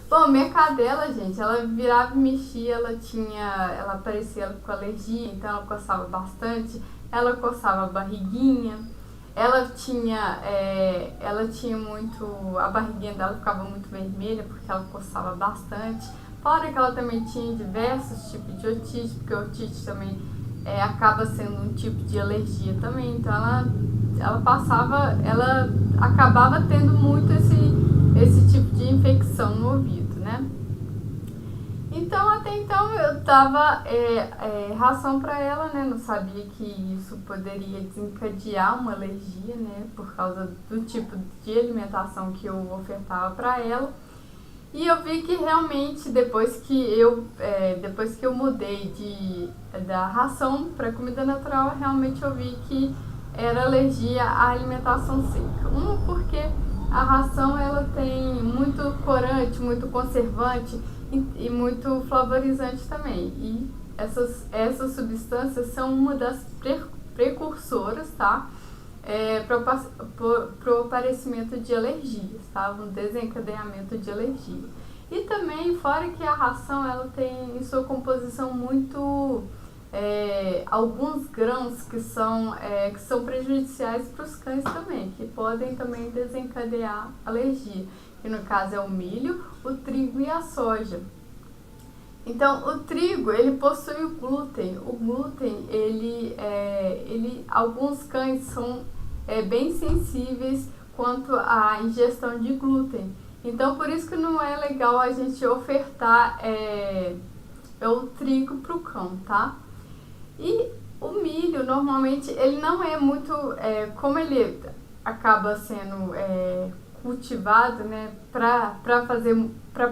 Bom, minha cadela, gente, ela virava e mexia, ela aparecia com alergia, então ela coçava bastante, ela coçava a barriguinha, ela tinha muito, a barriguinha dela ficava muito vermelha porque ela coçava bastante. Fora que ela também tinha diversos tipos de otite, porque a otite também acaba sendo um tipo de alergia também, então ela acabava tendo muito esse tipo de infecção no ouvido, né? Então, até então eu dava ração para ela, né? Não sabia que isso poderia desencadear uma alergia, né? Por causa do tipo de alimentação que eu ofertava para ela. E eu vi que realmente depois que eu mudei da ração para comida natural, realmente eu vi que era alergia à alimentação seca. Porque a ração ela tem muito corante, muito conservante e muito flavorizante também. E essas substâncias são uma das precursoras, tá? Para o aparecimento de alergias, tá? Um desencadeamento de alergia. E também, fora que a ração ela tem em sua composição alguns grãos que são prejudiciais para os cães também, que podem também desencadear alergia, que no caso é o milho, o trigo e a soja. Então, o trigo, ele possui o glúten. O glúten, alguns cães são bem sensíveis quanto à ingestão de glúten. Então, por isso que não é legal a gente ofertar o trigo para o cão, tá? E o milho, normalmente, ele não é muito... como ele acaba sendo cultivado, né, para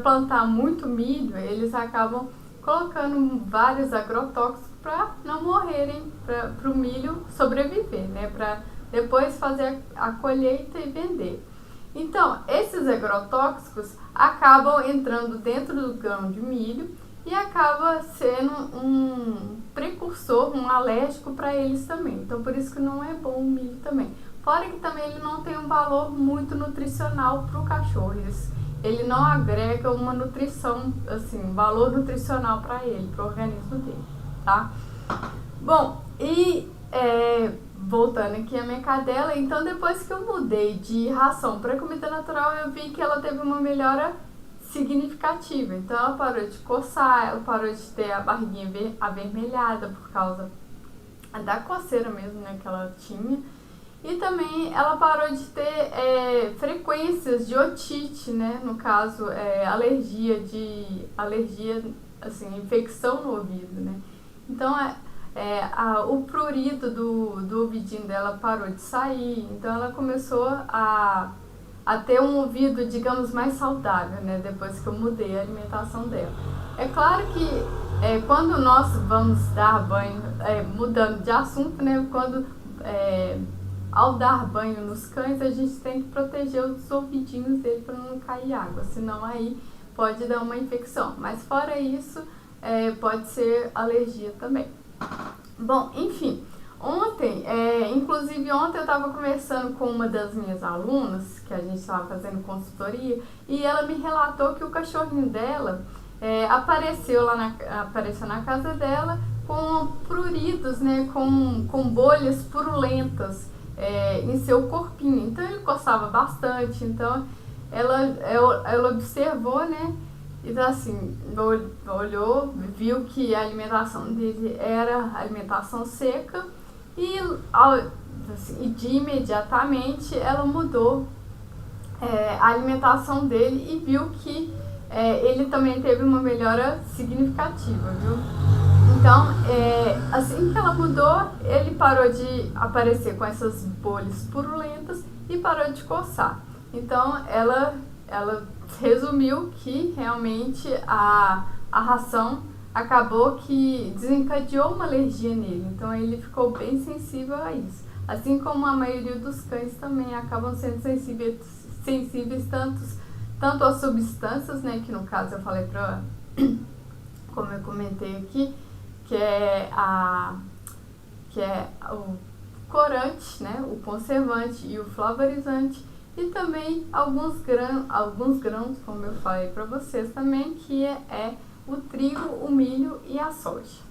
plantar muito milho, eles acabam colocando vários agrotóxicos para não morrerem, para o milho sobreviver, né, para depois fazer a colheita e vender. Então, esses agrotóxicos acabam entrando dentro do grão de milho e acaba sendo um precursor, um alérgico para eles também. Então, por isso que não é bom o milho também. Fora que também ele não tem um valor muito nutricional para o cachorro. Ele não agrega uma nutrição, assim, um valor nutricional para ele, para o organismo dele, tá? Bom, e voltando aqui a minha cadela, então depois que eu mudei de ração para comida natural, eu vi que ela teve uma melhora significativa. Então ela parou de coçar, ela parou de ter a barriguinha avermelhada por causa da coceira mesmo, né, que ela tinha. E também ela parou de ter frequências de otite, né? No caso, alergia, assim, infecção no ouvido, né? Então, o prurido do ouvidinho dela parou de sair. Então, ela começou a ter um ouvido, digamos, mais saudável, né? Depois que eu mudei a alimentação dela. É claro que quando nós vamos dar banho, mudando de assunto, né? Ao dar banho nos cães, a gente tem que proteger os ouvidinhos dele para não cair água, senão aí pode dar uma infecção. Mas fora isso, pode ser alergia também. Bom, enfim, inclusive ontem eu estava conversando com uma das minhas alunas, que a gente estava fazendo consultoria, e ela me relatou que o cachorrinho dela apareceu na casa dela com pruridos, né, com bolhas purulentas em seu corpinho. Então ele coçava bastante. Então ela observou, né, e assim, olhou, viu que a alimentação dele era alimentação seca e de imediatamente ela mudou a alimentação dele e viu que ele também teve uma melhora significativa, viu? Então, assim que ela mudou, ele parou de aparecer com essas bolhas purulentas e parou de coçar. Então, ela resumiu que realmente a ração acabou que desencadeou uma alergia nele. Então, ele ficou bem sensível a isso. Assim como a maioria dos cães também acabam sendo sensíveis tanto às substâncias, né, que no caso eu falei como eu comentei aqui, que é o corante, né, o conservante e o flavorizante, e também alguns grãos, como eu falei para vocês também, que é o trigo, o milho e a soja.